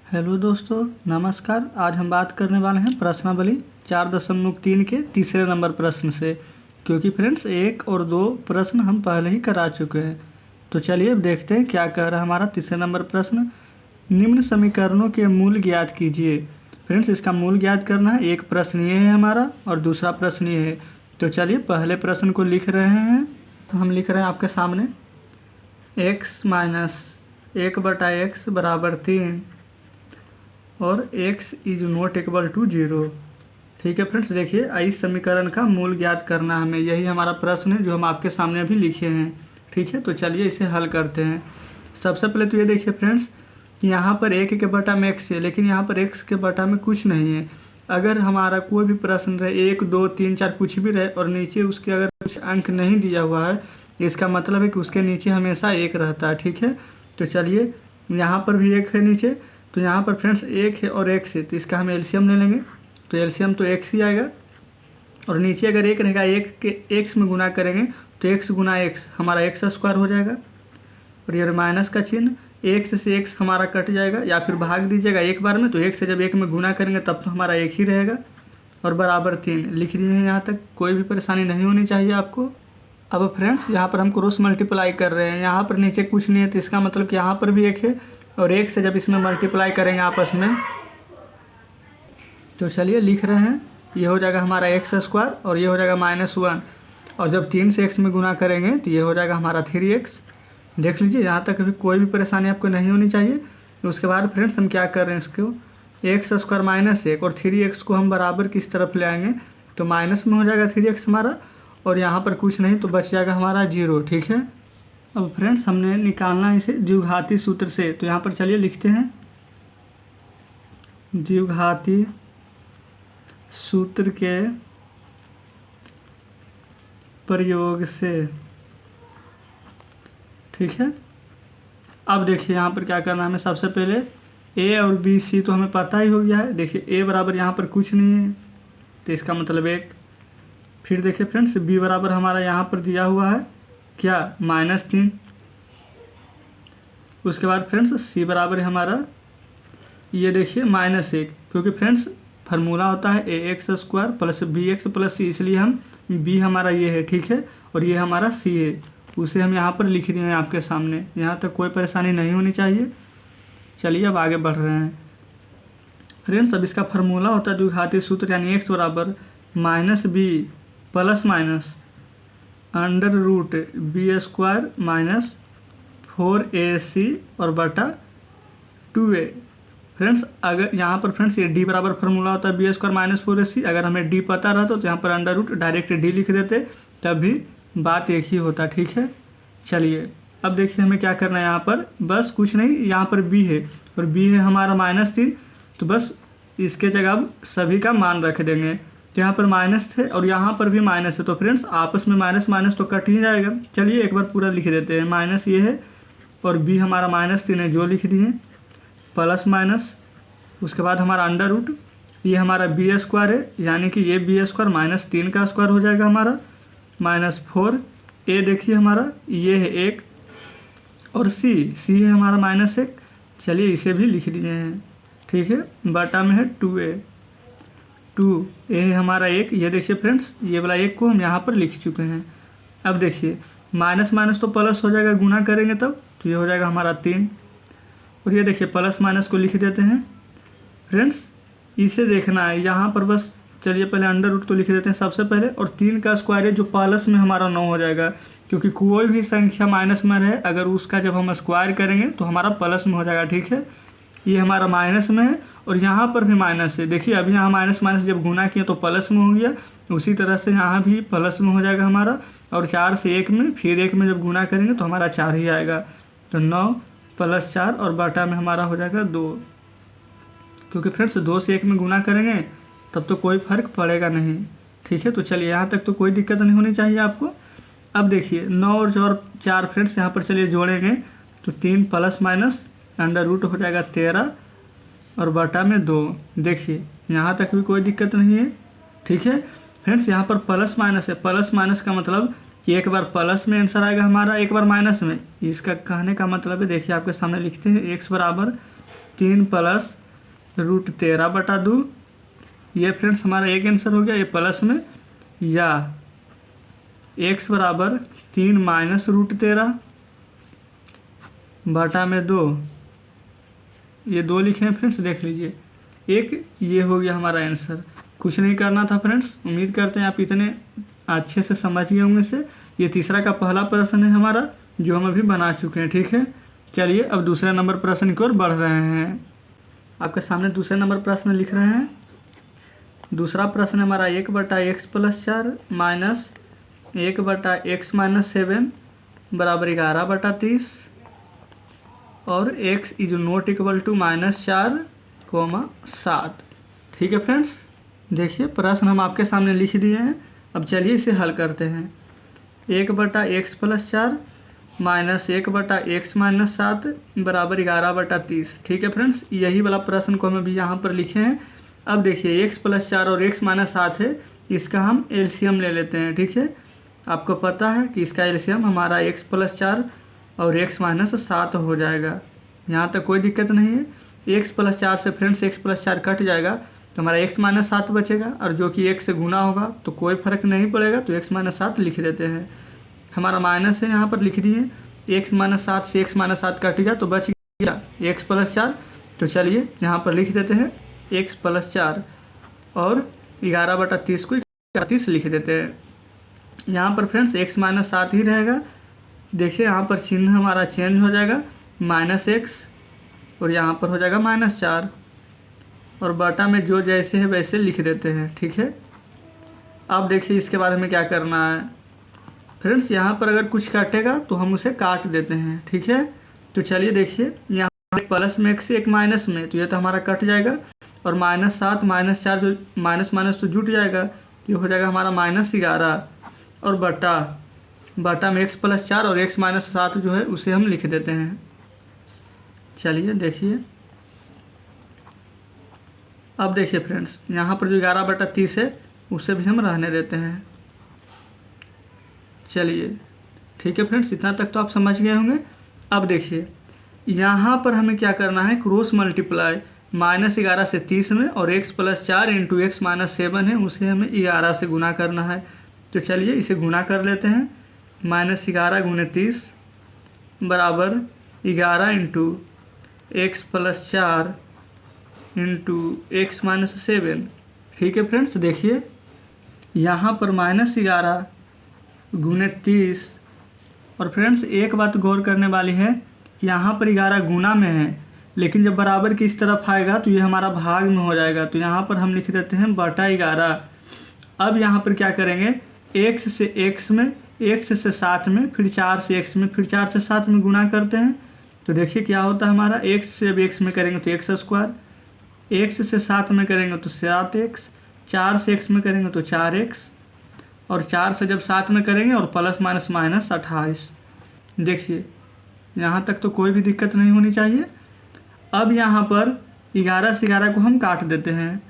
Hello दोस्तों, नमस्कार। आज हम बात करने वाले हैं प्रश्नावली 4.3 के तीसरे नंबर प्रश्न से, क्योंकि फ्रेंड्स 1 और 2 प्रश्न हम पहले ही करा चुके हैं। तो चलिए अब देखते हैं क्या कह रहा है हमारा तीसरे नंबर प्रश्न। निम्न समीकरणों के मूल ज्ञात कीजिए। फ्रेंड्स इसका मूल ज्ञात करना है। एक प्रश्न ये है हमारा और दूसरा प्रश्न ये है। तो चलिए पहले प्रश्न को लिख रहे हैं। तो हम लिख रहे हैं आपके सामने x माइनस 1/x बराबर 3 और x is not equal to 0। ठीक है फ्रेंड्स, देखिए इस समीकरण का मूल ज्ञात करना हमें, यही हमारा प्रश्न है जो हम आपके सामने अभी लिखे हैं। ठीक है, तो चलिए इसे हल करते हैं। सबसे पहले तो ये देखिए फ्रेंड्स कि यहाँ पर 1 के बटा में x है, लेकिन यहाँ पर x के बटा में कुछ नहीं है। अगर हमारा कोई भी प्रश्न रहे 1, 2, 3, 4 कुछ भी रहे और नीचे उसके अगर कुछ अंक नहीं दिया हुआ है, इसका मतलब है कि उसके नीचे हमेशा 1 रहता है। ठीक है, तो चलिए यहाँ पर भी 1 है नीचे, तो यहाँ पर फ्रेंड्स 1 है और x है, तो इसका हम एलसीएम ले लेंगे। तो एलसीएम तो x ही आएगा और नीचे अगर 1 रहेगा 1 के x में गुना करेंगे तो x गुना x हमारा x² हो जाएगा। और ये माइनस का चिन्ह, x से x हमारा कट जाएगा या फिर भाग दीजिएगा एक बार में, तो 1 से जब 1 में गुना करेंगे तब तो हमारा 1 ही रहेगा। और बराबर 3 लिख दिए हैं। यहाँ तक कोई भी परेशानी नहीं होनी चाहिए आपको। अब फ्रेंड्स यहाँ पर हम क्रॉस मल्टीप्लाई कर रहे हैं, यहाँ पर नीचे कुछ नहीं है, तो इसका मतलब कि यहाँ पर भी 1 है और 1 से जब इसमें मल्टीप्लाई करेंगे आपस में, तो चलिए लिख रहे हैं। ये हो जाएगा हमारा x² और ये हो जाएगा -1, और जब 3 से x में गुना करेंगे तो ये हो जाएगा हमारा 3x। देख लीजिए यहाँ तक अभी कोई भी परेशानी आपको नहीं होनी चाहिए। तो उसके बाद फ्रेंड्स हम क्या कर रहे हैं, इसको x² -1 और 3x को हम बराबर किस तरफ ले आएंगे, तो माइनस में हो जाएगा 3x हमारा, और यहाँ पर कुछ नहीं तो बच जाएगा हमारा 0। ठीक है, अब फ्रेंड्स हमने निकालना है इसे द्विघाती सूत्र से। तो यहाँ पर चलिए लिखते हैं द्विघाती सूत्र के प्रयोग से। ठीक है, अब देखिए यहाँ पर क्या करना है हमें। सबसे पहले a और b c तो हमें पता ही हो गया है। देखिए a बराबर यहाँ पर कुछ नहीं है, तो इसका मतलब 1। फिर देखिए फ्रेंड्स b बराबर हमारा यहाँ पर दिया हुआ है क्या, -3। उसके बाद फ्रेंड्स c बराबर है हमारा, ये देखिए -1, क्योंकि फ्रेंड्स फार्मूला होता है ax² + bx + c, इसलिए हम b हमारा ये है। ठीक है, और ये हमारा c है, उसे हम यहाँ पर लिख दिए हैं आपके सामने। यहाँ तक कोई परेशानी नहीं होनी चाहिए। चलिए अब आगे बढ़ रहे हैं फ्रेंड्स। अब इसका फार्मूला होता है द्विघाती सूत्र, यानी x बराबर -b ± √b² - 4ac और बटा 2a। फ्रेंड्स अगर यहाँ पर फ्रेंड्स ये d बराबर फार्मूला होता है b² - 4ac। अगर हमें d पता रहता तो यहाँ पर अंडर रूट डायरेक्ट d लिख देते, तब भी बात एक ही होता। ठीक है, चलिए अब देखिए हमें क्या करना है। यहाँ पर बस कुछ नहीं, यहाँ पर b है और b है हमारा -3, तो बस इसके जगह अब सभी का मान रख देंगे। तो यहाँ पर माइनस थे और यहाँ पर भी माइनस है, तो फ्रेंड्स आपस में माइनस माइनस तो कट ही जाएगा। चलिए एक बार पूरा लिख देते हैं। माइनस ये है और b हमारा -3 है, जो लिख दिए, प्लस माइनस, उसके बाद हमारा अंडर रूट, ये हमारा b² है, यानी कि ये b² -3 का स्क्वायर हो जाएगा हमारा, -4। a देखिए हमारा ये है 1 और c है हमारा -1। चलिए इसे भी लिख दीजिए हैं। ठीक है, बटा में है 2a है हमारा 1। ये देखिए फ्रेंड्स ये वाला 1 को हम यहाँ पर लिख चुके हैं। अब देखिए माइनस माइनस तो प्लस हो जाएगा, गुना करेंगे तब, तो ये हो जाएगा हमारा 3। और ये देखिए प्लस माइनस को लिख देते हैं फ्रेंड्स। इसे देखना है यहाँ पर बस। चलिए पहले अंडर रूट तो लिख देते हैं सबसे पहले, और 3 का स्क्वायर है जो प्लस में हमारा 9 हो जाएगा, क्योंकि कोई भी संख्या माइनस में रहे अगर उसका जब हम स्क्वायर करेंगे तो हमारा प्लस में हो जाएगा। ठीक है, ये हमारा माइनस में है और यहाँ पर भी माइनस है। देखिए अभी यहाँ माइनस माइनस जब गुना किया तो प्लस में हो गया, उसी तरह से यहाँ भी प्लस में हो जाएगा हमारा। और 4 से 1 में, फिर 1 में जब गुना करेंगे तो हमारा 4 ही आएगा। तो 9 + 4 और बटा में हमारा हो जाएगा 2, क्योंकि फ्रेंड्स 2 से 1 में गुना करेंगे तब तो कोई फ़र्क पड़ेगा नहीं। ठीक है, तो चलिए यहाँ तक तो कोई दिक्कत नहीं होनी चाहिए आपको। अब देखिए 9 और 4 फ्रेंड्स यहाँ पर चलिए जोड़ेंगे तो 3 ± अंडर रूट हो जाएगा 13 और बटा में 2। देखिए यहाँ तक भी कोई दिक्कत नहीं है। ठीक है फ्रेंड्स, यहाँ पर प्लस माइनस है। प्लस माइनस का मतलब कि एक बार प्लस में आंसर आएगा हमारा, एक बार माइनस में। इसका कहने का मतलब है, देखिए आपके सामने लिखते हैं x बराबर 3 प्लस रूट 13/2। ये फ्रेंड्स हमारा एक आंसर हो गया, ये प्लस में, या x बराबर 3 माइनस रूट 13/2, ये 2 लिखे हैं फ्रेंड्स, देख लीजिए। एक ये हो गया हमारा आंसर। कुछ नहीं करना था फ्रेंड्स। उम्मीद करते हैं आप इतने अच्छे से समझ गए होंगे से। ये तीसरा का पहला प्रश्न है हमारा, जो हम अभी बना चुके हैं, ठीक है। चलिए अब दूसरे नंबर प्रश्न की ओर बढ़ रहे हैं। आपके सामने दूसरे नंबर प्रश्न लिख रहे हैं। दूसरा प्रश्न हमारा 1/x + 4 माइनस 1/x - 7 बराबर 11/30 और x is not equal to -4,7। ठीक है फ्रेंड्स, देखिए प्रश्न हम आपके सामने लिख दिए हैं। अब चलिए इसे हल करते हैं। 1/x + 4 माइनस 1/x - 7 बराबर 11/30। ठीक है फ्रेंड्स, यही वाला प्रश्न को हम अभी यहाँ पर लिखे हैं। अब देखिए x + 4 और x - 7 है, इसका हम एलसीएम ले लेते हैं। ठीक है, आपको पता है कि इसका एलसीएम हमारा x + 4 और x - 7 हो जाएगा। यहाँ तक कोई दिक्कत नहीं है। x + 4 से फ्रेंड्स x + 4 कट जाएगा तो हमारा x - 7 बचेगा, और जो कि 1 से गुना होगा तो कोई फ़र्क नहीं पड़ेगा, तो x - 7 लिख देते हैं। हमारा माइनस है, यहाँ पर लिख दिए। x - 7 से x - 7 कट गया तो बच गया x + 4। तो चलिए यहाँ पर लिख देते हैं x + 4 और 11/30 को 31 लिख देते हैं। यहाँ पर फ्रेंड्स x - 7 ही रहेगा। देखिए यहाँ पर चिन्ह हमारा चेंज हो जाएगा, -x और यहाँ पर हो जाएगा -4, और बटा में जो जैसे है वैसे लिख देते हैं। ठीक है, अब देखिए इसके बाद हमें क्या करना है फ्रेंड्स। यहाँ पर अगर कुछ काटेगा तो हम उसे काट देते हैं। ठीक है, तो चलिए देखिए, यहाँ एक प्लस में x एक माइनस में, तो ये तो हमारा कट जाएगा, और -7 -4 जो माइनस तो जुट जाएगा, तो ये हो जाएगा हमारा -11, और बटा में x + 4 और x - 7 जो है उसे हम लिख देते हैं। चलिए देखिए, अब देखिए फ्रेंड्स, यहाँ पर जो 11/30 है उसे भी हम रहने देते हैं। चलिए ठीक है फ्रेंड्स, इतना तक तो आप समझ गए होंगे। अब देखिए यहाँ पर हमें क्या करना है, क्रॉस मल्टीप्लाई -11 से 30 में, और x + 4 × x - 7 है उसे हमें 11 से गुना करना है। तो चलिए इसे गुना कर लेते हैं। -11 × 30 बराबर 11 × x + 4 × x - 7। ठीक है फ्रेंड्स, देखिए यहाँ पर -11 × 30, और फ्रेंड्स एक बात गौर करने वाली है कि यहाँ पर 11 गुना में है, लेकिन जब बराबर की इस तरफ आएगा तो ये हमारा भाग में हो जाएगा। तो यहाँ पर हम लिख देते हैं /11। अब यहाँ पर क्या करेंगे, x से x में, x से 7 में, फिर 4 से x में, फिर 4 से 7 में गुना करते हैं। तो देखिए क्या होता है हमारा, x से जब x में करेंगे तो x², x से 7 में करेंगे तो 7x, 4 से x में करेंगे तो 4x, और 4 से जब 7 में करेंगे और प्लस माइनस -28। देखिए यहाँ तक तो कोई भी दिक्कत नहीं होनी चाहिए। अब यहाँ पर 11 से 11 को हम काट देते हैं,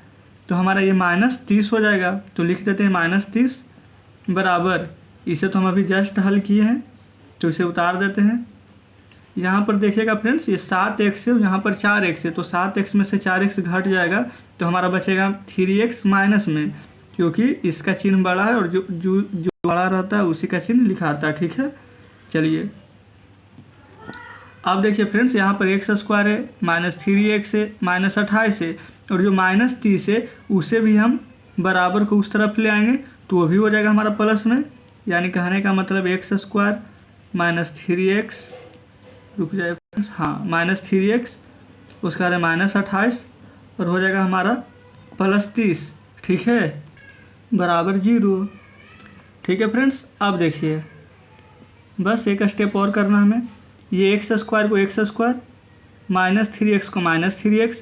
तो हमारा ये -30 हो जाएगा। तो लिख देते हैं -30 बराबर, इसे तो हम अभी जस्ट हल किए हैं तो इसे उतार देते हैं। यहाँ पर देखिएगा फ्रेंड्स, ये 7x है, यहाँ पर 4x है, तो 7x में से 4x घट जाएगा तो हमारा बचेगा 3x माइनस में, क्योंकि इसका चिन्ह बड़ा है और जो बड़ा रहता है उसी का चिन्ह लिखा आता है। ठीक है, चलिए अब देखिए फ्रेंड्स, यहाँ पर x² है, -3x है, -28 है, और जो -30 है उसे भी हम बराबर को उस तरफ ले आएंगे तो वो भी हो जाएगा हमारा प्लस में। यानी कहने का मतलब x² -3x, रुक जाए फ्रेंड्स, हाँ -3x, उसका है -28, और हो जाएगा हमारा +30। ठीक है, बराबर 0। ठीक है फ्रेंड्स, अब देखिए बस एक स्टेप और करना हमें। ये x² को x² -3x को -3x,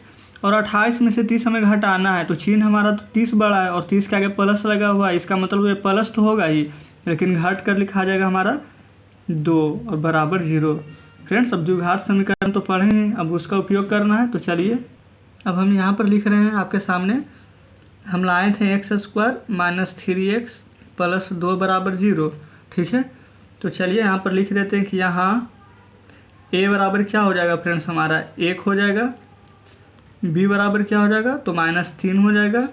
और 28 में से 30 हमें घटाना है, तो चिन्ह हमारा तो 30 बड़ा है और 30 के आगे प्लस लगा हुआ है, इसका मतलब ये प्लस तो होगा ही, लेकिन घट कर लिखा जाएगा हमारा 2 और बराबर 0। फ्रेंड्स अब द्विघात समीकरण तो पढ़े हैं, अब उसका उपयोग करना है। तो चलिए अब हम यहाँ पर लिख रहे हैं आपके सामने, हम लाए थे x² -3x + 2 बराबर 0। ठीक है, तो चलिए यहाँ पर लिख देते हैं कि यहाँ a बराबर क्या हो जाएगा फ्रेंड्स, हमारा 1 हो जाएगा, बी बराबर क्या हो जाएगा, तो -3 हो जाएगा,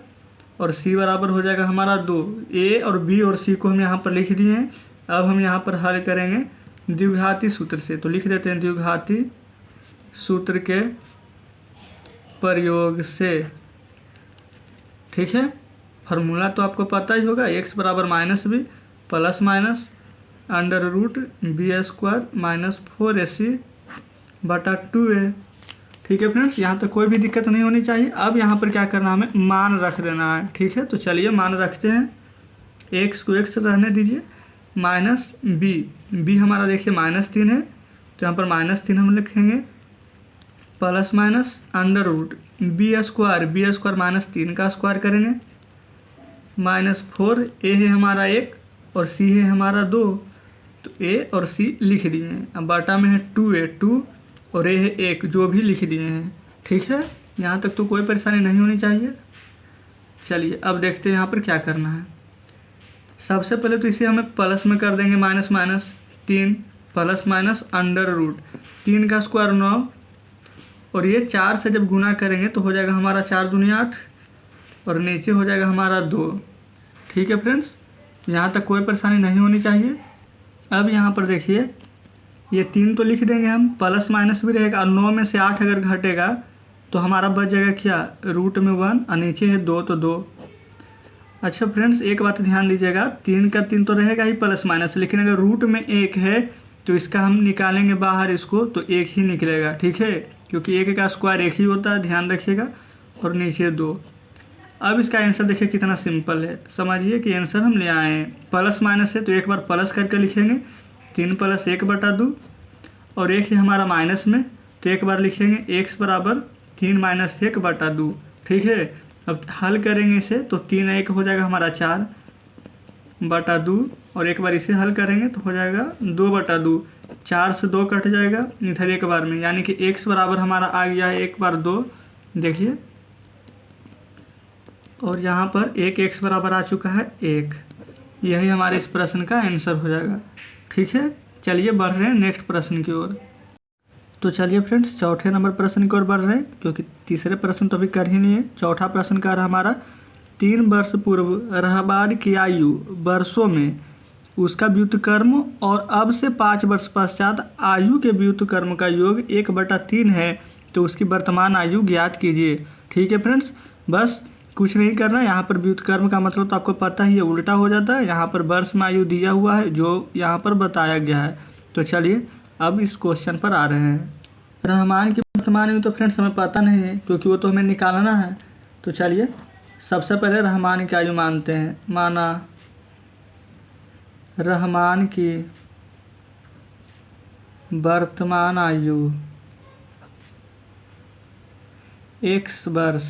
और सी बराबर हो जाएगा हमारा 2। ए और बी और सी को हम यहाँ पर लिख दिए हैं। अब हम यहाँ पर हल करेंगे द्विघाती सूत्र से, तो लिख देते हैं द्विघाती सूत्र के प्रयोग से। ठीक है, फार्मूला तो आपको पता ही होगा, x बराबर -b plus minus √b² -4ac बटा 2a। ठीक है फ्रेंड्स, यहाँ तक कोई भी दिक्कत नहीं होनी चाहिए। अब यहाँ पर क्या करना है, हमें मान रख देना है। ठीक है, तो चलिए मान रखते हैं। x को x रहने दीजिए, -b हमारा देखिए -3 है, तो यहाँ पर -3 हम लिखेंगे, प्लस माइनस √b² -3 का स्क्वायर करेंगे, -4 a है हमारा 1 और c है हमारा 2, तो a और c लिख दिए हैं। अब बाटा में है 2a 2 और a है 1, जो भी लिख दिए हैं। ठीक है, यहाँ तक तो कोई परेशानी नहीं होनी चाहिए। चलिए अब देखते हैं यहाँ पर क्या करना है। सबसे पहले तो इसे हमें प्लस में कर देंगे, -3 प्लस माइनस √3 का स्क्वायर 9, और ये 4 से जब गुना करेंगे तो हो जाएगा हमारा 4 दूनी 8 और नीचे हो जाएगा हमारा 2। ठीक है फ्रेंड्स, यहाँ तक कोई परेशानी नहीं होनी चाहिए। अब यहाँ पर देखिए, ये 3 तो लिख देंगे हम, प्लस माइनस भी रहेगा, और 9 में से 8 अगर घटेगा तो हमारा बच जाएगा क्या, रूट में 1 और नीचे है 2 तो 2। अच्छा फ्रेंड्स, एक बात ध्यान दीजिएगा, 3 का 3 तो रहेगा ही प्लस माइनस, लेकिन अगर रूट में 1 है तो इसका हम निकालेंगे बाहर इसको, तो 1 ही निकलेगा। ठीक है, क्योंकि 1 का स्क्वायर 1 ही होता है, ध्यान रखिएगा, और नीचे 2। अब इसका आंसर देखिए कितना सिंपल है, समझिए कि आंसर हम ले आए हैं। प्लस माइनस है तो एक बार प्लस करके लिखेंगे, 3 + 1/2, और 1 है हमारा माइनस में, तो एक बार लिखेंगे x बराबर 3 - 1/2। ठीक है, अब हल करेंगे इसे तो 3 1 हो जाएगा हमारा 4/2, और एक बार इसे हल करेंगे तो हो जाएगा 2/2। 4 से 2 कट जाएगा इधर एक बार में, यानी कि x बराबर हमारा आ गया है 1 बार 2, देखिए, और यहाँ पर 1 x बराबर आ चुका है 1। यही हमारे इस प्रश्न का आंसर हो जाएगा। ठीक है, चलिए बढ़ रहे हैं नेक्स्ट प्रश्न की ओर। तो चलिए फ्रेंड्स, चौथे नंबर प्रश्न की ओर बढ़ रहे हैं, क्योंकि तीसरे प्रश्न तो अभी कर ही नहीं है। चौथा प्रश्न का रहा हमारा, 3 वर्ष पूर्व रहबार की आयु वर्षों में उसका व्युत्क्रम और अब से 5 वर्ष पश्चात आयु के व्युत्क्रम का योग 1/3 है, तो उसकी वर्तमान आयु ज्ञात कीजिए। ठीक है फ्रेंड्स, बस कुछ नहीं करना। यहाँ पर व्युत्क्रम का मतलब तो आपको पता ही है, उल्टा हो जाता है। यहाँ पर वर्ष में आयु दिया हुआ है जो यहाँ पर बताया गया है। तो चलिए अब इस क्वेश्चन पर आ रहे हैं। रहमान की वर्तमान आयु तो फ्रेंड्स हमें पता नहीं है, क्योंकि वो तो हमें निकालना है। तो चलिए सबसे पहले रहमान की आयु मानते हैं। माना रहमान की वर्तमान आयु x वर्ष।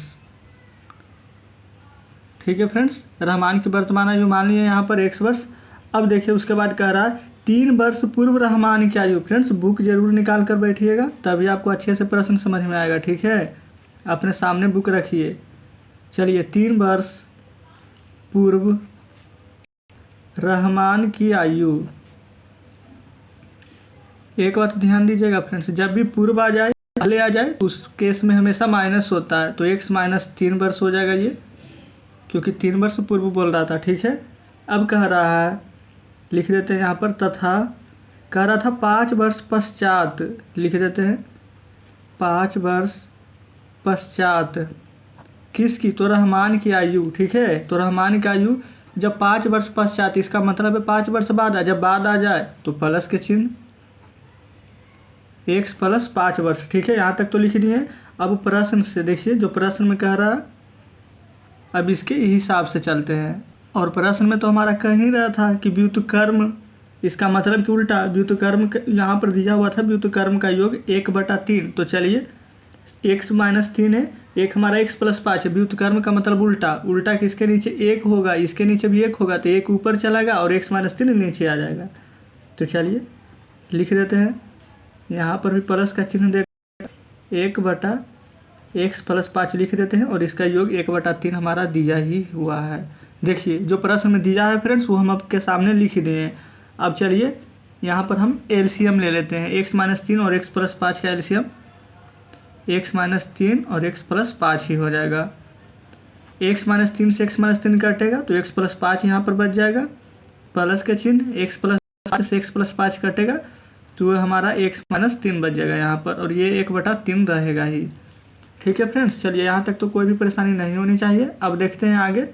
ठीक है फ्रेंड्स, रहमान की वर्तमान आयु मान लिए यहाँ पर x वर्ष। अब देखिए उसके बाद कह रहा है 3 वर्ष पूर्व रहमान की आयु। फ्रेंड्स बुक जरूर निकाल कर बैठिएगा, तभी आपको अच्छे से प्रश्न समझ में आएगा। ठीक है, अपने सामने बुक रखिए। चलिए 3 वर्ष पूर्व रहमान की आयु। एक बात ध्यान दीजिएगा फ्रेंड्स, जब भी पूर्व आ जाए, पहले आ जाए, उस केस में हमेशा माइनस होता है, तो x - 3 वर्ष हो जाएगा ये, क्योंकि 3 वर्ष पूर्व बोल रहा था। ठीक है, अब कह रहा है, लिख देते हैं यहाँ पर, तथा कह रहा था 5 वर्ष पश्चात, लिख देते हैं 5 वर्ष पश्चात किसकी, तो रहमान की आयु। ठीक है, तो रहमान की आयु जब 5 वर्ष पश्चात, इसका मतलब है 5 वर्ष बाद जब बाद आ जाए तो प्लस के चिन्ह, x + 5 वर्ष। ठीक है, यहाँ तक तो लिख दिए। अब प्रश्न से देखिए, जो प्रश्न में कह रहा है, अब इसके हिसाब से चलते हैं। और प्रश्न में तो हमारा कह ही रहा था कि व्युत्क्रम, इसका मतलब कि उल्टा व्युत्क्रम यहाँ पर दिया हुआ था, व्युत्क्रम का योग 1/3। तो चलिए x - 3 है, एक हमारा x + 5 है, व्युत्क्रम का मतलब उल्टा, उल्टा किसके नीचे 1 होगा, इसके नीचे भी 1 होगा, तो 1 ऊपर चलाएगा और x - 3 नीचे आ जाएगा। तो चलिए लिख देते हैं, यहाँ पर भी प्लस का चिन्ह दे, 1/x + 5 लिख देते हैं, और इसका योग 1/3 हमारा दिया ही हुआ है। देखिए जो प्रश्न में दिया है फ्रेंड्स, वो हम आपके सामने लिख दिए हैं। अब चलिए यहाँ पर हम एलसीएम ले लेते हैं, x - 3 और x + 5 का एलसीएम। x माइनस 3 और x प्लस 5 ही हो जाएगा। x माइनस 3 से x माइनस 3 कटेगा तो x प्लस 5 यहाँ पर बच जाएगा, प्लस के चिन्ह, x प्लस 5 से x प्लस 5 कटेगा तो हमारा x माइनस 3 बच जाएगा यहाँ पर, और ये 1/3 रहेगा ही। ठीक है फ्रेंड्स, चलिए यहाँ तक तो कोई भी परेशानी नहीं होनी चाहिए। अब देखते हैं आगे।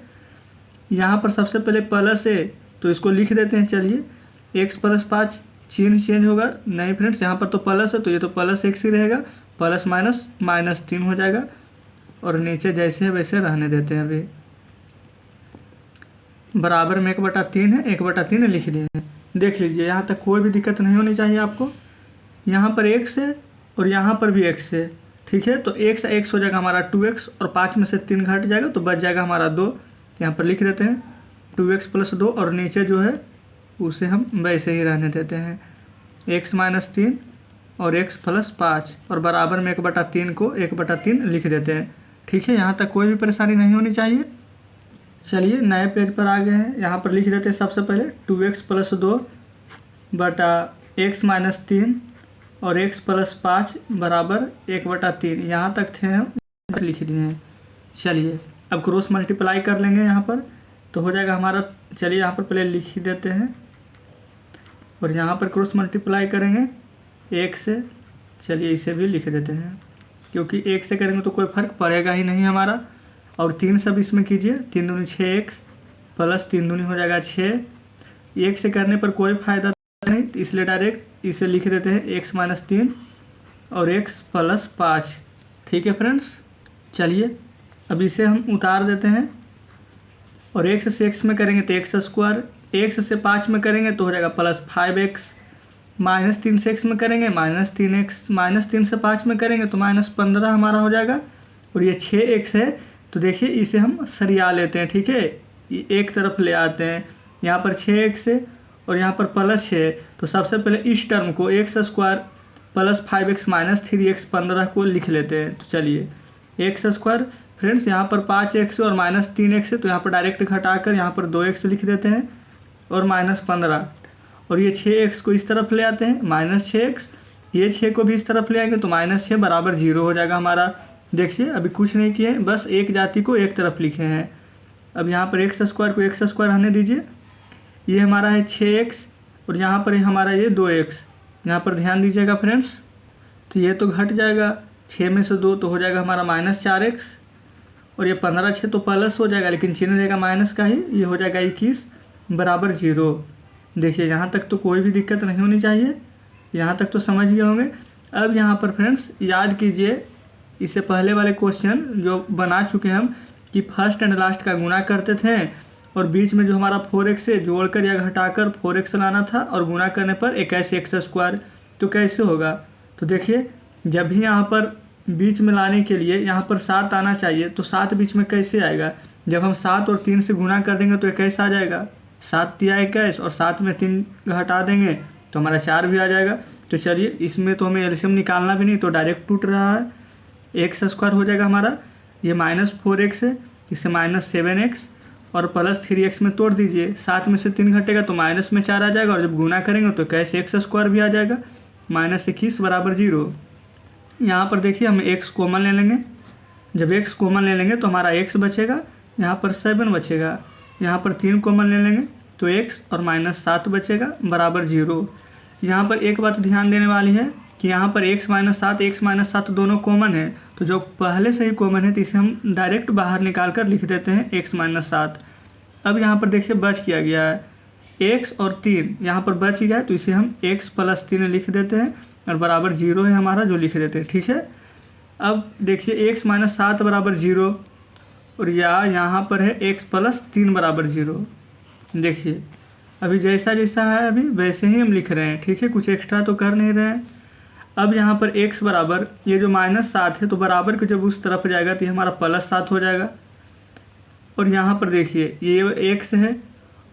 यहाँ पर सबसे पहले प्लस है तो इसको लिख देते हैं। चलिए x प्लस 5 चिन्ह चेंज होगा नहीं फ्रेंड्स, यहाँ पर तो प्लस है तो ये तो प्लस x ही रहेगा, प्लस माइनस माइनस 3 हो जाएगा, और नीचे जैसे है वैसे रहने देते हैं। अभी बराबर में 1/3 है, 1/3 लिख दिए हैं। देख लीजिए यहाँ तक कोई भी दिक्कत नहीं होनी चाहिए आपको। यहाँ पर x है और यहाँ पर भी x है। ठीक है, तो x हो जाएगा हमारा 2x और 5 में से 3 घट जाएगा तो बच जाएगा हमारा 2। यहाँ पर लिख देते हैं 2x प्लस 2, और नीचे जो है उसे हम वैसे ही रहने देते हैं, x माइनस 3 और x प्लस 5, और बराबर में 1/3 को 1/3 लिख देते हैं। ठीक है, यहाँ तक कोई भी परेशानी नहीं होनी चाहिए। चलिए नए पेज पर आ गए हैं। यहाँ पर लिख देते हैं सबसे पहले 2x प्लस 2 बटा x माइनस 3 और x प्लस 5 बराबर 1/3। यहाँ तक थे हम, लिख दिए हैं। चलिए अब क्रॉस मल्टीप्लाई कर लेंगे यहाँ पर तो हो जाएगा हमारा। चलिए यहाँ पर पहले लिख ही देते हैं और यहाँ पर क्रॉस मल्टीप्लाई करेंगे 1 से। चलिए इसे भी लिख देते हैं क्योंकि 1 से करेंगे तो कोई फ़र्क पड़ेगा ही नहीं हमारा। और 3 सब इसमें कीजिए, 3 दूनी 6x प्लस 3 दूनी हो जाएगा 6। 1 से करने पर कोई फ़ायदा नहीं तो इसलिए डायरेक्ट इसे लिख देते हैं x माइनस 3 और x प्लस 5। ठीक है फ्रेंड्स, चलिए अब इसे हम उतार देते हैं और x से x में करेंगे तो x स्क्वायर, x से 5 में करेंगे तो हो जाएगा प्लस 5x, माइनस 3 से x में करेंगे माइनस 3x, माइनस 3 से 5 में करेंगे तो माइनस 15 हमारा हो जाएगा। और ये 6x है तो देखिए इसे हम सरिया लेते हैं। ठीक है, एक तरफ ले आते हैं। यहाँ पर 6x है और यहाँ पर प्लस 6, तो सबसे पहले इस टर्म को x square plus 5x minus 3x 15 को लिख लेते हैं। तो चलिए x स्क्वायर फ्रेंड्स यहाँ पर 5x और माइनस 3x है तो यहाँ पर डायरेक्ट घटाकर यहाँ पर 2x लिख देते हैं और माइनस 15, और ये 6x को इस तरफ ले आते हैं माइनस 6x, ये 6 को भी इस तरफ ले आएंगे तो माइनस 6 बराबर 0 हो जाएगा हमारा। देखिए अभी कुछ नहीं किए, बस एक जाति को एक तरफ लिखे हैं। अब यहाँ पर x स्क्वायर को x स्क्वायर रहने दीजिए, ये हमारा है 6x और यहाँ पर हमारा ये 2x। यहाँ पर ध्यान दीजिएगा फ्रेंड्स, तो ये तो घट जाएगा, 6 में से 2 तो हो जाएगा हमारा माइनस 4x, और ये 15 6 तो प्लस हो जाएगा लेकिन चिन्ह रहेगा माइनस का ही, ये हो जाएगा 21 बराबर 0। देखिए यहाँ तक तो कोई भी दिक्कत नहीं होनी चाहिए, यहाँ तक तो समझ गए होंगे। अब यहाँ पर फ्रेंड्स याद कीजिए इससे पहले वाले क्वेश्चन जो बना चुके हम कि फर्स्ट एंड लास्ट का गुणा करते थे और बीच में जो हमारा 4x से जोड़कर या घटाकर 4x लाना था और गुणा करने पर 21x स्क्वायर। तो कैसे होगा, तो देखिए जब भी यहाँ पर बीच में लाने के लिए यहाँ पर 7 आना चाहिए तो 7 बीच में कैसे आएगा, जब हम 7 और 3 से गुणा कर देंगे तो 21 आ जाएगा। 7 या 21 और 7 में 3 घटा देंगे तो हमारा 4 भी आ जाएगा। तो चलिए इसमें तो हमें एलसीएम निकालना भी नहीं, तो डायरेक्ट टूट रहा है, x स्क्वायर हो जाएगा हमारा। ये माइनस 4x है, इसे माइनस 7x और प्लस 3x में तोड़ दीजिए, 7 में से 3 घटेगा तो माइनस में 4 आ जाएगा, और जब गुना करेंगे तो कैसे x स्क्वायर भी आ जाएगा, माइनस 21 बराबर 0। यहाँ पर देखिए हम x कॉमन ले लेंगे, जब x कॉमन ले लेंगे तो हमारा x बचेगा, यहाँ पर 7 बचेगा, यहाँ पर 3 कॉमन ले लेंगे तो x और माइनस 7 बचेगा बराबर 0। यहाँ पर एक बात ध्यान देने वाली है कि यहाँ पर x माइनस 7 दोनों कॉमन है, तो जो पहले से ही कॉमन है तो इसे हम डायरेक्ट बाहर निकाल कर लिख देते हैं x माइनस 7। अब यहाँ पर देखिए बच किया गया है x और 3, यहाँ पर बच गया है तो इसे हम x प्लस 3 लिख देते हैं और बराबर 0 है हमारा जो लिख देते हैं। ठीक है, अब देखिए x माइनस 7 बराबर 0 और यहाँ पर है x प्लस 3 बराबर 0। देखिए अभी जैसा जैसा है अभी वैसे ही हम लिख रहे हैं। ठीक है, कुछ एक्स्ट्रा तो कर नहीं रहे हैं। अब यहाँ पर x बराबर ये जो माइनस 7 है तो बराबर के जब उस तरफ जाएगा तो ये हमारा प्लस 7 हो जाएगा, और यहाँ पर देखिए ये x है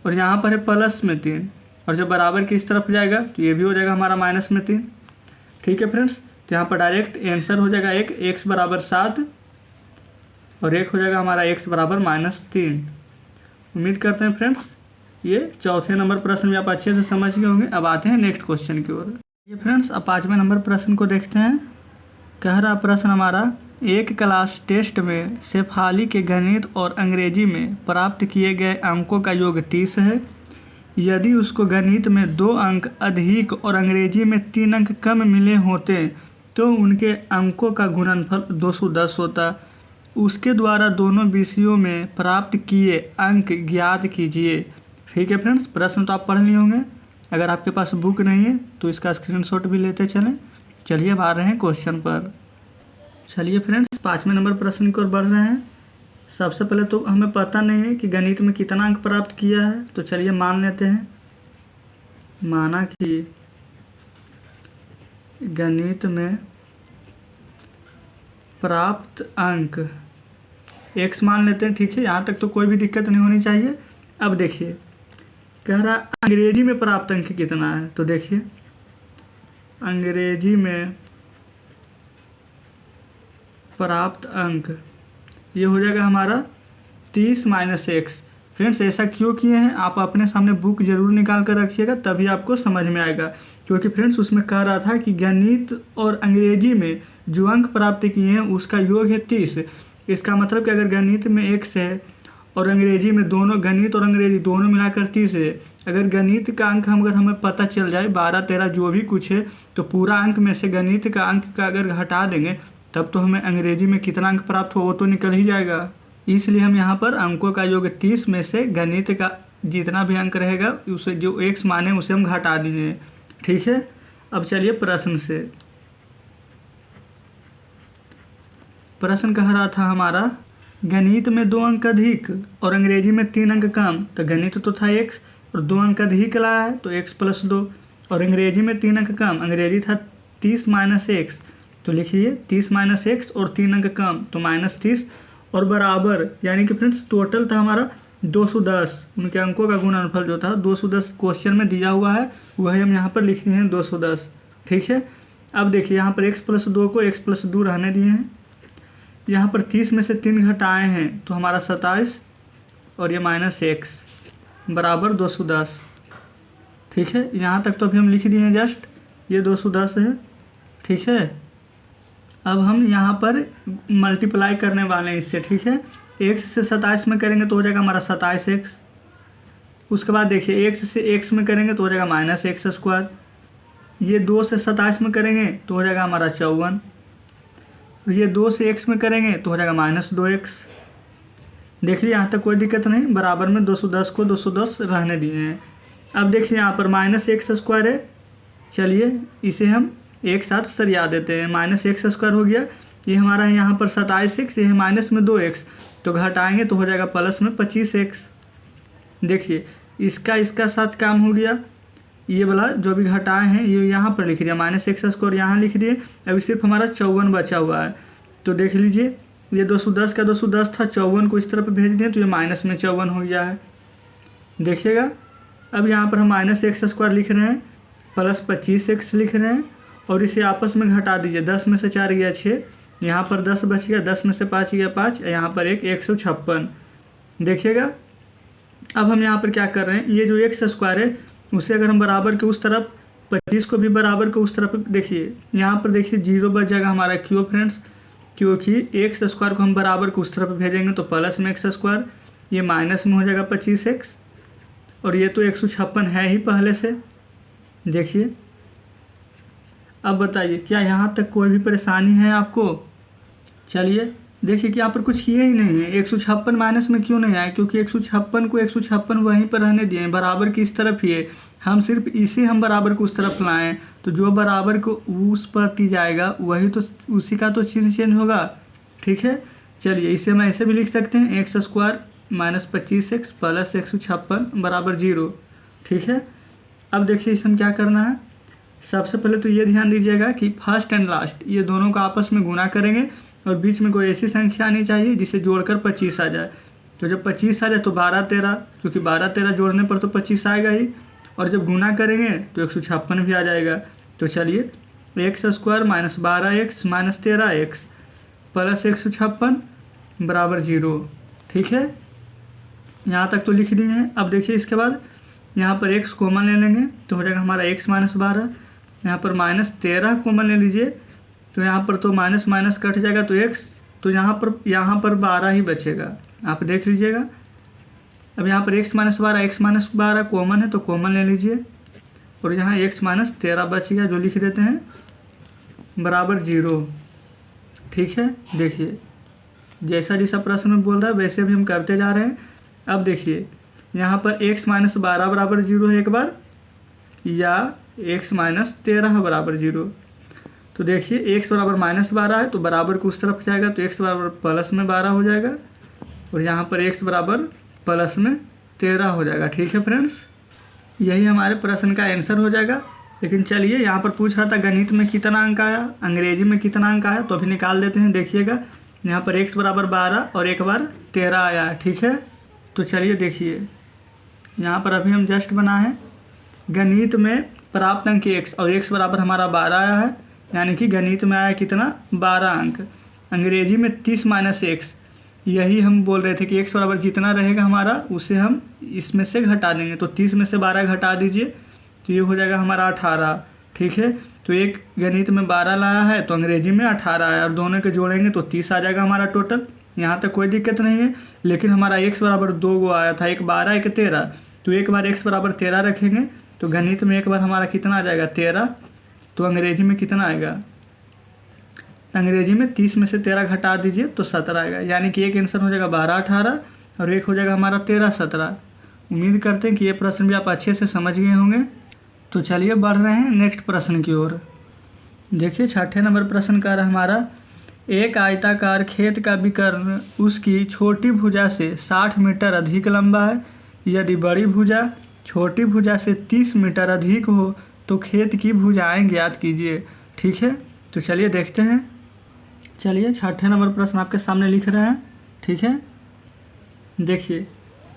और यहाँ पर है प्लस में 3, और जब बराबर के इस तरफ जाएगा तो ये भी हो जाएगा हमारा माइनस में 3। ठीक है फ्रेंड्स, तो यहाँ पर डायरेक्ट आंसर हो जाएगा x बराबर 7 और 1 हो जाएगा हमारा x बराबर माइनस 3। उम्मीद करते हैं फ्रेंड्स ये चौथे नंबर प्रश्न भी आप अच्छे से समझ गए होंगे। अब आते हैं नेक्स्ट क्वेश्चन की ओर। ये फ्रेंड्स अब 5वें नंबर प्रश्न को देखते हैं। कह रहा प्रश्न हमारा, एक क्लास टेस्ट में शेफाली के गणित और अंग्रेजी में प्राप्त किए गए अंकों का योग 30 है। यदि उसको गणित में 2 अंक अधिक और अंग्रेजी में 3 अंक कम मिले होते तो उनके अंकों का गुणनफल 210 होता। उसके द्वारा दोनों विषयों में प्राप्त किए अंक ज्ञात कीजिए। ठीक है फ्रेंड्स, प्रश्न तो आप पढ़ लिए होंगे। अगर आपके पास बुक नहीं है तो इसका स्क्रीनशॉट भी लेते चलें। चलिए अब आ रहे हैं क्वेश्चन पर। चलिए फ्रेंड्स, 5वें नंबर प्रश्न की ओर बढ़ रहे हैं। सबसे पहले तो हमें पता नहीं है कि गणित में कितना अंक प्राप्त किया है, तो चलिए मान लेते हैं। माना कि गणित में प्राप्त अंक x मान लेते हैं। ठीक है, यहाँ तक तो कोई भी दिक्कत नहीं होनी चाहिए। अब देखिए, कह रहा अंग्रेजी में प्राप्त अंक कितना है, तो देखिए अंग्रेजी में प्राप्त अंक ये हो जाएगा हमारा 30 - x। फ्रेंड्स, ऐसा क्यों किए हैं, आप अपने सामने बुक जरूर निकाल कर रखिएगा, तभी आपको समझ में आएगा। क्योंकि फ्रेंड्स उसमें कह रहा था कि गणित और अंग्रेजी में जो अंक प्राप्त किए हैं उसका योग है 30। इसका मतलब कि अगर गणित में x है और अंग्रेजी में दोनों, गणित और अंग्रेजी दोनों मिलाकर 30 है। अगर गणित का अंक अगर हमें पता चल जाए 12, 13 जो भी कुछ है, तो पूरा अंक में से गणित का अंक का अगर हटा देंगे तब तो हमें अंग्रेजी में कितना अंक प्राप्त हो वो तो निकल ही जाएगा। इसलिए हम यहाँ पर अंकों का योग 30 में से गणित का जितना भी अंक रहेगा उसे जो x माने उसे हम घटा देंगे। ठीक है, अब चलिए प्रश्न से। प्रश्न कह रहा था हमारा, गणित में 2 अंक अधिक और अंग्रेजी में 3 अंक कम। तो गणित तो था x और 2 अंक अधिक लाया है तो x + 2, और अंग्रेजी में 3 अंक कम, अंग्रेजी था 30 - x। तो लिखिए 30 - x और 3 अंक कम तो -30 और बराबर, यानी कि फ्रेंड्स टोटल था हमारा 210। उनके अंकों का गुणनफल जो था 210 क्वेश्चन में दिया हुआ है, वही हम यहाँ पर लिख रहे हैं 210। ठीक है, अब देखिए यहाँ पर x + 2 को x + 2 रहने दिए हैं। यहाँ पर 30 में से 3 घटाए हैं तो हमारा 27 और ये -x बराबर 210। ठीक है, यहाँ तक तो अभी हम लिख दिए हैं जस्ट, ये 210 है। ठीक है, अब हम यहाँ पर मल्टीप्लाई करने वाले हैं इससे। ठीक है, x से 27 में करेंगे तो हो जाएगा हमारा 27x। उसके बाद देखिए x से x में करेंगे तो हो जाएगा -x²। ये 2 से 27 में करेंगे तो हो जाएगा हमारा 54। ये 2 से x में करेंगे तो हो जाएगा -2x। देखिए यहाँ तक कोई दिक्कत नहीं, बराबर में 210 को 210 रहने दिए हैं। अब देखिए यहाँ पर -x² है, चलिए इसे हम एक साथ सरिया देते हैं। -x² हो गया, ये हमारा है यहाँ पर 27x, ये है माइनस में 2x, तो घटाएंगे तो हो जाएगा प्लस में 25x। देखिए इसका साथ काम हो गया, ये वाला जो भी घटाए हैं ये यहाँ पर लिख दिया, -x² यहाँ लिख दिए। अभी सिर्फ हमारा 54 बचा हुआ है, तो देख लीजिए ये 210 का 210 था, 54 को इस तरफ भेज दिए तो ये -54 हो गया है। देखिएगा अब यहाँ पर हम -x² लिख रहे हैं, प्लस 25x लिख रहे हैं, और इसे आपस में घटा दीजिए। 10 में से 4 गया 6, यहाँ पर 10 बच गया, 10 में से 5 गया 5, यहाँ पर 156। देखिएगा अब हम यहाँ पर क्या कर रहे हैं, ये जो x² है उसे अगर हम बराबर के उस तरफ, 25 को भी बराबर के उस तरफ, देखिए यहाँ पर देखिए 0 बच जाएगा हमारा। क्यों फ्रेंड्स, क्योंकि x² को हम बराबर के उस तरफ भेजेंगे तो प्लस में x², ये माइनस में हो जाएगा 25x, और ये तो 156 है ही पहले से। देखिए अब बताइए क्या यहाँ तक कोई भी परेशानी है आपको। चलिए देखिए कि यहाँ पर कुछ किए ही नहीं है, 156 माइनस में क्यों नहीं आए, क्योंकि 156 को 156 वहीं पर रहने दिए, बराबर की इस तरफ ही है। हम सिर्फ इसे हम बराबर को उस तरफ लाएँ, तो जो बराबर को उस पर की जाएगा वही तो उसी का तो चिन्ह चेंज होगा। ठीक है, चलिए इसे मैं ऐसे भी लिख सकते हैं, x² - 25x प्लस 156 बराबर 0। ठीक है, अब देखिए इसे हम क्या करना है, सबसे पहले तो ये ध्यान दीजिएगा कि फर्स्ट एंड लास्ट ये दोनों का आपस में गुणा करेंगे, और बीच में कोई ऐसी संख्या आनी चाहिए जिसे जोड़कर 25 आ जाए। तो जब 25 आ जाए तो 12, 13, क्योंकि 12, 13 जोड़ने पर तो 25 आएगा ही, और जब गुना करेंगे तो 156 भी आ जाएगा। तो चलिए x² - 12x - 13x प्लस 156 बराबर 0। ठीक है, यहाँ तक तो लिख दिए हैं। अब देखिए इसके बाद यहाँ पर x कॉमन ले लेंगे तो हो जाएगा हमारा x - 12, यहाँ पर -13 कॉमन ले लीजिए तो यहाँ पर तो माइनस माइनस कट जाएगा तो एक्स, तो यहाँ पर 12 ही बचेगा, आप देख लीजिएगा। अब यहाँ पर x माइनस 12 कॉमन है तो कॉमन ले लीजिए, और यहाँ x माइनस 13 बच गया, जो लिख देते हैं बराबर 0। ठीक है, देखिए जैसा जैसा प्रश्न में बोल रहा है वैसे भी हम करते जा रहे हैं। अब देखिए यहाँ पर x माइनस 12 बराबर 0 है एक बार, या x माइनस 13 बराबर 0। तो देखिए x बराबर माइनस 12 है तो बराबर को उस तरफ जाएगा, तो x बराबर प्लस में 12 हो जाएगा, और यहाँ पर x बराबर प्लस में 13 हो जाएगा। ठीक है फ्रेंड्स, यही हमारे प्रश्न का आंसर हो जाएगा। लेकिन चलिए यहाँ पर पूछ रहा था गणित में कितना अंक आया, अंग्रेजी में कितना अंक आया, तो अभी निकाल देते हैं। देखिएगा यहाँ पर x बराबर 12 और एक बार 13 आया है। ठीक है, तो चलिए देखिए यहाँ पर अभी हम जस्ट बना है गणित में प्राप्त अंक x, और x बराबर हमारा 12 आया है, यानी कि गणित में आया कितना 12 अंक। अंग्रेजी में 30 माइनस x, यही हम बोल रहे थे कि x बराबर जितना रहेगा हमारा उसे हम इसमें से घटा देंगे, तो 30 में से 12 घटा दीजिए तो ये हो जाएगा हमारा 18। ठीक है, तो एक गणित में 12 लाया है तो अंग्रेजी में 18 है, और दोनों के जोड़ेंगे तो 30 आ जाएगा हमारा टोटल। यहाँ तक कोई दिक्कत नहीं है। लेकिन हमारा x बराबर 2 गो आया था, एक 12 एक 13, तो एक बार x बराबर 13 रखेंगे तो गणित में एक बार हमारा कितना आ जाएगा 13, तो अंग्रेजी में कितना आएगा, अंग्रेजी में 30 में से 13 घटा दीजिए तो 17 आएगा, यानी कि एक आंसर हो जाएगा 12 18 और एक हो जाएगा हमारा 13 17। उम्मीद करते हैं कि ये प्रश्न भी आप अच्छे से समझ गए होंगे। तो चलिए बढ़ रहे हैं नेक्स्ट प्रश्न की ओर। देखिए 6ठे नंबर प्रश्न का हमारा, एक आयताकार खेत का विकर्ण उसकी छोटी भुजा से 60 मीटर अधिक लंबा है, यदि बड़ी भुजा छोटी भुजा से 30 मीटर अधिक हो तो खेत की भुजाएं ज्ञात कीजिए। ठीक है, तो चलिए देखते हैं। चलिए 6ठे नंबर प्रश्न आपके सामने लिख रहे हैं। ठीक है, देखिए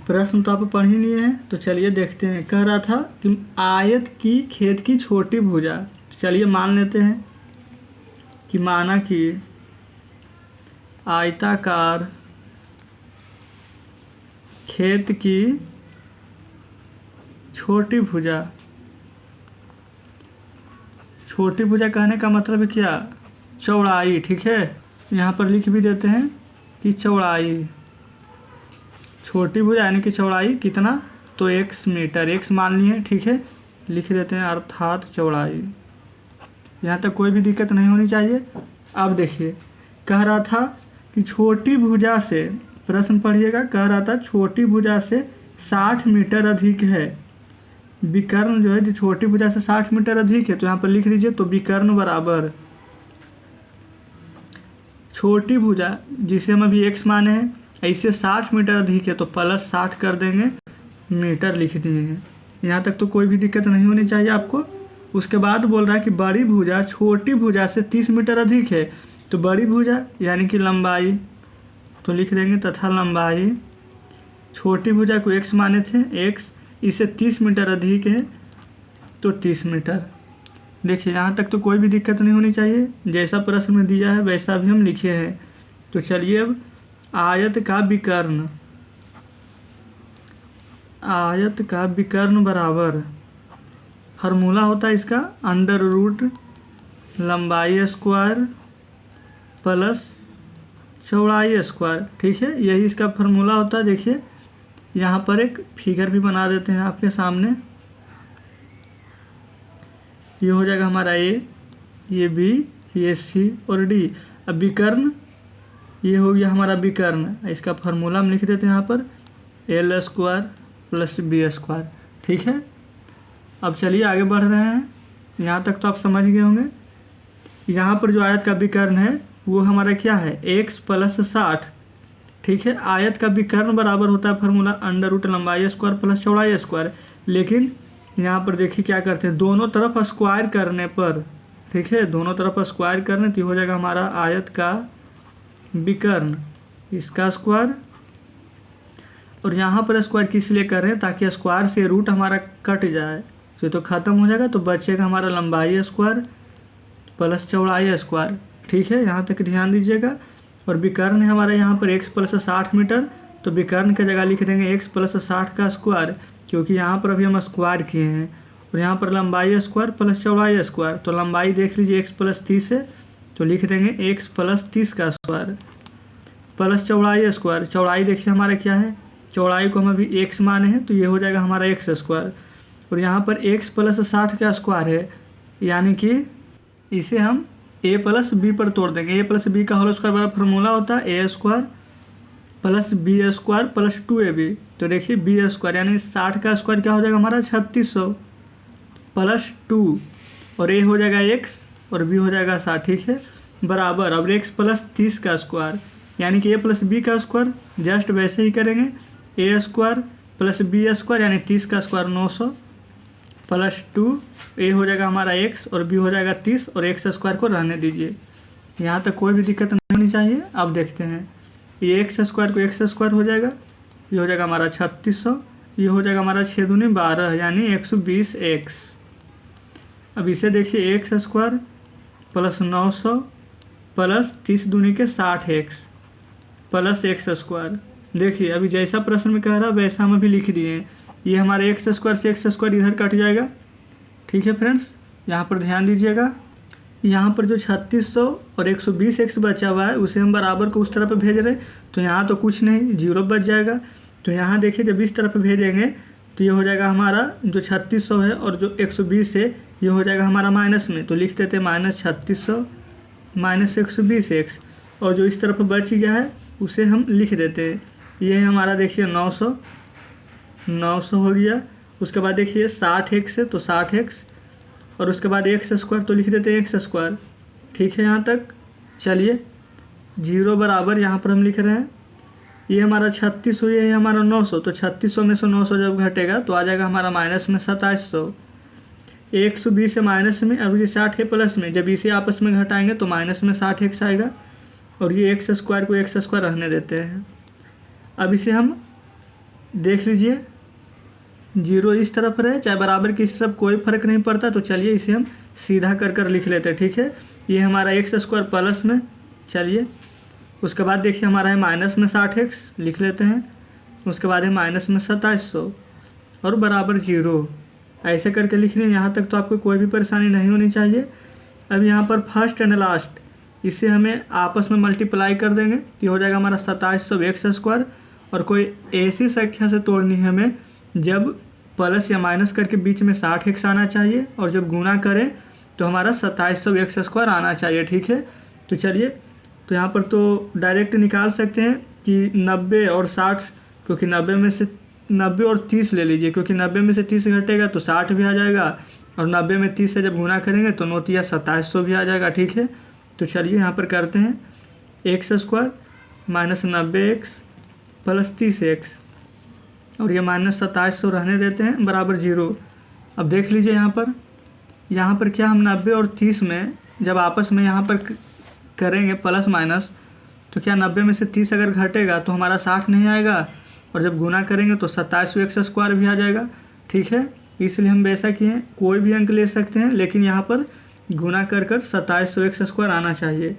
प्रश्न तो आप पढ़ ही लिए हैं, तो चलिए देखते हैं। कह रहा था कि आयत की खेत की छोटी भुजा, चलिए मान लेते हैं कि माना कि आयताकार खेत की छोटी भुजा, छोटी भुजा कहने का मतलब क्या, चौड़ाई। ठीक है, यहाँ पर लिख भी देते हैं कि चौड़ाई, छोटी भुजा यानी कि चौड़ाई कितना, तो x मीटर, x मान लिए। ठीक है, लिख देते हैं अर्थात चौड़ाई। यहाँ तक कोई भी दिक्कत नहीं होनी चाहिए। अब देखिए कह रहा था कि छोटी भुजा से, प्रश्न पढ़िएगा, कह रहा था छोटी भुजा से 60 मीटर अधिक है, विकर्ण जो है जो छोटी भुजा से 60 मीटर अधिक है, तो यहाँ पर लिख दीजिए, तो विकर्ण बराबर छोटी भुजा जिसे हम अभी x माने हैं, ऐसे 60 मीटर अधिक है तो प्लस 60 कर देंगे, मीटर लिख दिए हैं। यहाँ तक तो कोई भी दिक्कत नहीं होनी चाहिए आपको। उसके बाद बोल रहा है कि बड़ी भुजा छोटी भुजा से 30 मीटर अधिक है, तो बड़ी भुजा यानी कि लंबाई, तो लिख देंगे तथा लंबाई, छोटी भुजा को x माने थे, x इससे 30 मीटर अधिक है तो 30 मीटर। देखिए यहाँ तक तो कोई भी दिक्कत नहीं होनी चाहिए, जैसा प्रश्न में दिया है वैसा भी हम लिखे हैं। तो चलिए अब आयत का विकर्ण, आयत का विकर्ण बराबर, फार्मूला होता है इसका अंडर रूट लंबाई स्क्वायर प्लस चौड़ाई स्क्वायर। ठीक है, यही इसका फार्मूला होता है। देखिए यहाँ पर एक फिगर भी बना देते हैं आपके सामने, ये हो जाएगा हमारा a, ये b, ये c और d। अब विकर्ण ये हो गया हमारा विकर्ण, इसका फार्मूला हम लिख देते हैं यहाँ पर l square plus b square. ठीक है, अब चलिए आगे बढ़ रहे हैं। यहाँ तक तो आप समझ गए होंगे। यहाँ पर जो आयत का विकर्ण है वो हमारा क्या है, x प्लस 60। ठीक है, आयत का विकर्ण बराबर होता है फार्मूला अंडर रूट लंबाई स्क्वायर प्लस चौड़ाई स्क्वायर। लेकिन यहाँ पर देखिए क्या करते हैं, दोनों तरफ स्क्वायर करने पर, ठीक है, दोनों तरफ स्क्वायर करने तो हो जाएगा हमारा आयत का विकर्ण, इसका स्क्वायर, और यहाँ पर स्क्वायर किस लिए कर रहे हैं, ताकि स्क्वायर से रूट हमारा कट जाए, तो ख़त्म हो जाएगा, तो बचेगा हमारा लंबाई स्क्वायर प्लस चौड़ाई स्क्वायर। ठीक है, यहाँ तक ध्यान दीजिएगा। और विकर्ण है हमारा यहाँ पर x प्लस 60 मीटर, तो विकर्ण की जगह लिख देंगे x प्लस 60 का स्क्वायर, क्योंकि यहाँ पर अभी हम स्क्वायर किए हैं। और यहाँ पर लंबाई स्क्वायर प्लस चौड़ाई स्क्वायर, तो लंबाई देख लीजिए x प्लस 30 है, तो लिख देंगे x प्लस 30 का स्क्वायर प्लस चौड़ाई स्क्वायर। चौड़ाई देखिए हमारा क्या है, चौड़ाई को हम अभी x माने हैं तो ये हो जाएगा हमारा x स्क्वायर। और यहाँ पर x प्लस 60 का स्क्वायर है, यानी कि इसे हम a प्लस बी पर तोड़ देंगे। a प्लस बी का होल स्क्वायर वाला फार्मूला होता है a square plus b square plus 2ab। तो देखिए बी स्क्वायर यानी 60 का स्क्वायर क्या हो जाएगा हमारा 3600 प्लस 2 और a हो जाएगा x और b हो जाएगा 60, ठीक है, बराबर। अब x प्लस 30 का स्क्वायर यानी कि a प्लस बी का स्क्वायर जस्ट वैसे ही करेंगे, a square plus b square यानी 30 का स्क्वायर 900 प्लस 2, a हो जाएगा हमारा x और b हो जाएगा 30 और x स्क्वायर को रहने दीजिए। यहाँ तक कोई भी दिक्कत नहीं होनी चाहिए। अब देखते हैं, ये x स्क्वायर को x स्क्वायर हो जाएगा, ये हो जाएगा हमारा 3600, ये हो जाएगा हमारा 6 दूनी 12 यानी 120x। अब इसे देखिए एक्स स्क्वायर प्लस 900 प्लस 30 दूनी के 60x प्लस एक्स स्क्वायर। देखिए अभी जैसा प्रश्न में कह रहा वैसा हम अभी लिख दिए हैं। ये हमारे एक्स स्क्वायर से एक्स स्क्वायर इधर कट जाएगा, ठीक है फ्रेंड्स, यहाँ पर ध्यान दीजिएगा। यहाँ पर जो 3600 और 120x बचा हुआ है उसे हम बराबर को उस तरफ भेज रहे, तो यहाँ तो कुछ नहीं, जीरो बच जाएगा। तो यहाँ देखिए जब इस तरफ भेजेंगे तो ये हो जाएगा हमारा जो 3600 है और जो 120 है ये हो जाएगा हमारा माइनस में, तो लिख देते हैं माइनस 3600 माइनस 120x। और जो इस तरफ बच गया है उसे हम लिख देते हैं, ये हमारा देखिए 900 हो गया। उसके बाद देखिए 60x है तो 60x और उसके बाद एक्स स्क्वायर तो लिख देते हैं एक्स स्क्वायर, ठीक है यहाँ तक। चलिए जीरो बराबर यहाँ पर हम लिख रहे हैं, ये हमारा 36 हुई है, हमारा 900, तो 3600 में से 900 जब घटेगा तो आ जाएगा हमारा माइनस में 2700। 120 है माइनस में, अब ये 60 है प्लस में, जब इसे आपस में घटाएंगे तो माइनस में 60x आएगा और ये एक्स स्क्वायर को एक्स स्क्वायर रहने देते हैं। अब इसे हम देख लीजिए, जीरो इस तरफ रहे चाहे बराबर की इस तरफ कोई फ़र्क नहीं पड़ता। तो चलिए इसे हम सीधा कर लिख लेते हैं, ठीक है। ये हमारा एक्स स्क्वायर प्लस में, चलिए उसके बाद देखिए हमारा है माइनस में 60x लिख लेते हैं, उसके बाद है माइनस में 2700 और बराबर जीरो, ऐसे करके लिख लें। यहाँ तक तो आपको कोई भी परेशानी नहीं होनी चाहिए। अब यहाँ पर फर्स्ट एंड लास्ट इसे हमें आपस में मल्टीप्लाई कर देंगे, ये हो जाएगा हमारा 2700 एक्स स्क्वायर। और कोई ऐसी संख्या से तोड़नी है हमें जब प्लस या माइनस करके बीच में 60x आना चाहिए और जब गुना करें तो हमारा 2700 एक्स स्क्वायर आना चाहिए, ठीक है। तो चलिए, तो यहाँ पर तो डायरेक्ट निकाल सकते हैं कि 90 और 60, क्योंकि 90 में से 90 और 30 ले लीजिए, क्योंकि 90 में से 30 घटेगा तो 60 भी आ जाएगा और 90 में 30 से जब गुना करेंगे तो 9 या 2700 भी आ जाएगा, ठीक है। तो चलिए यहाँ पर करते हैं x square minus 90x plus 30x और ये माइनस 2700 रहने देते हैं बराबर जीरो। अब देख लीजिए यहाँ पर क्या हम 90 और 30 में जब आपस में यहाँ पर करेंगे प्लस माइनस, तो क्या 90 में से 30 अगर घटेगा तो हमारा 60 नहीं आएगा और जब गुना करेंगे तो 2700 एक्स स्क्वायर भी आ जाएगा, ठीक है। इसलिए हम वैसा किए, कोई भी अंक ले सकते हैं लेकिन यहाँ पर गुना कर 2700 एक्स स्क्वायर आना चाहिए।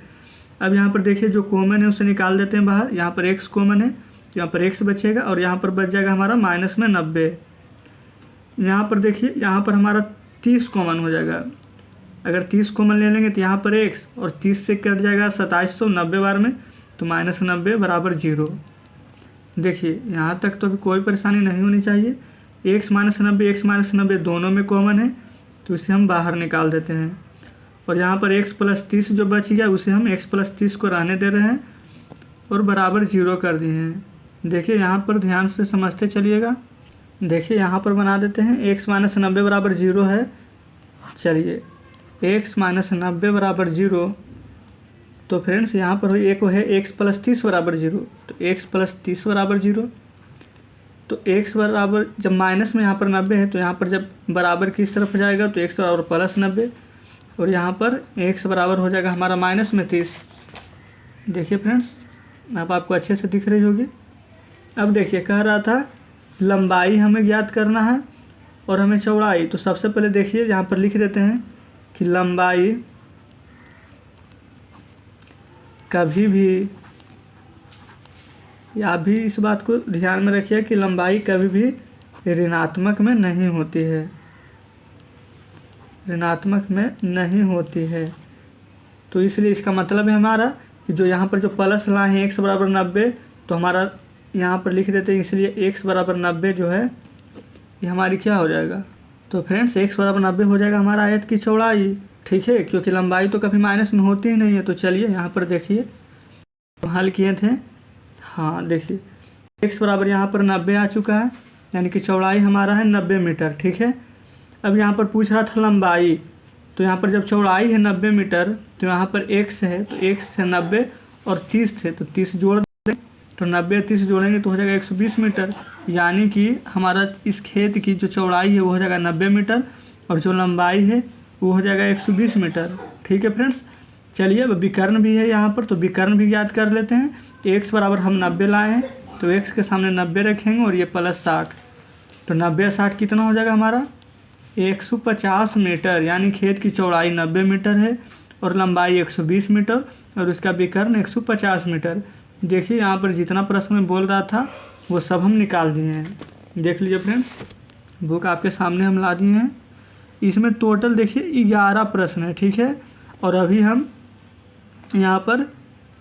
अब यहाँ पर देखिए जो कॉमन है उसे निकाल देते हैं बाहर, यहाँ पर x कॉमन है, यहाँ पर x बचेगा और यहाँ पर बच जाएगा हमारा माइनस में 90। यहाँ पर देखिए यहाँ पर हमारा 30 कॉमन हो जाएगा, अगर 30 कॉमन ले लेंगे तो यहाँ पर x और 30 से कट जाएगा 2700 90 बार में, तो माइनस 90 बराबर जीरो। देखिए यहाँ तक तो अभी कोई परेशानी नहीं होनी चाहिए। x माइनस 90 दोनों में कॉमन है तो इसे हम बाहर निकाल देते हैं और यहाँ पर x प्लस 30 जो बच गया उसे हम x प्लस 30 को रहने दे रहे हैं और बराबर जीरो कर दिए हैं। देखिए यहाँ पर ध्यान से समझते चलिएगा। देखिए यहाँ पर बना देते हैं x माइनस 90 बराबर जीरो है। चलिए x माइनस 90 बराबर जीरो, तो फ्रेंड्स यहाँ पर एक है x प्लस 30 बराबर जीरो, तो x प्लस 30 बराबर जीरो। तो x बराबर जब माइनस में यहाँ पर 90 है तो यहाँ पर जब बराबर की इस तरफ जाएगा तो x बराबर प्लस 90 और यहाँ पर x बराबर हो जाएगा हमारा माइनस में 30। देखिए फ्रेंड्स अब आपको अच्छे से दिख रही होगी। अब देखिए कह रहा था लंबाई हमें ज्ञात करना है और हमें चौड़ाई, तो सबसे पहले देखिए यहाँ पर लिख देते हैं कि लंबाई कभी भी, या भी इस बात को ध्यान में रखिए कि लंबाई कभी भी ऋणात्मक में नहीं होती है, ऋणात्मक में नहीं होती है। तो इसलिए इसका मतलब है हमारा कि जो यहाँ पर जो प्लस लाए हैं x बराबर 90, तो हमारा यहाँ पर लिख देते हैं, इसलिए x बराबर 90 जो है ये हमारी क्या हो जाएगा। तो फ्रेंड्स x बराबर 90 हो जाएगा हमारा आयत की चौड़ाई, ठीक है, क्योंकि लंबाई तो कभी माइनस में होती ही नहीं है। तो चलिए यहाँ पर देखिए तो हल किए थे, हाँ देखिए x बराबर यहाँ पर 90 आ चुका है, यानी कि चौड़ाई हमारा है 90 मीटर, ठीक है। अब यहाँ पर पूछ रहा था लंबाई, तो यहाँ पर जब चौड़ाई है 90 मीटर तो यहाँ पर x है, तो x है 90 और 30 थे, तो 30 जोड़ दें, तो 90 30 जोड़ेंगे तो हो जाएगा 120 मीटर, यानी कि हमारा इस खेत की जो चौड़ाई है वो हो जाएगा 90 मीटर और जो लंबाई है वो हो जाएगा 120 मीटर, ठीक है फ्रेंड्स। चलिए अब विकर्ण भी है यहाँ पर, तो विकर्ण भी याद कर लेते हैं। x बराबर हम 90 लाए हैं, तो x के सामने 90 रखेंगे और ये प्लस 60, तो 90 60 कितना हो जाएगा हमारा 150 मीटर, यानी खेत की चौड़ाई 90 मीटर है और लंबाई 120 मीटर और उसका विकर्ण 150 मीटर। देखिए यहाँ पर जितना प्रश्न में बोल रहा था वो सब हम निकाल दिए हैं, देख लीजिए फ्रेंड्स, बुक आपके सामने हम ला दिए हैं। इसमें टोटल देखिए 11 प्रश्न है, ठीक है, और अभी हम यहाँ पर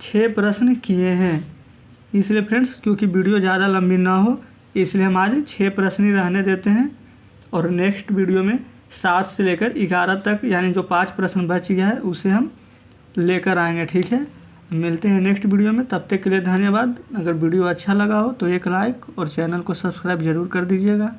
6 प्रश्न किए हैं। इसलिए फ्रेंड्स क्योंकि वीडियो ज़्यादा लंबी ना हो इसलिए हम आज 6 प्रश्न ही रहने देते हैं और नेक्स्ट वीडियो में 7 से लेकर 11 तक, यानी जो 5 प्रश्न बच गया है उसे हम लेकर आएंगे, ठीक है। मिलते हैं नेक्स्ट वीडियो में, तब तक के लिए धन्यवाद। अगर वीडियो अच्छा लगा हो तो एक लाइक और चैनल को सब्सक्राइब ज़रूर कर दीजिएगा।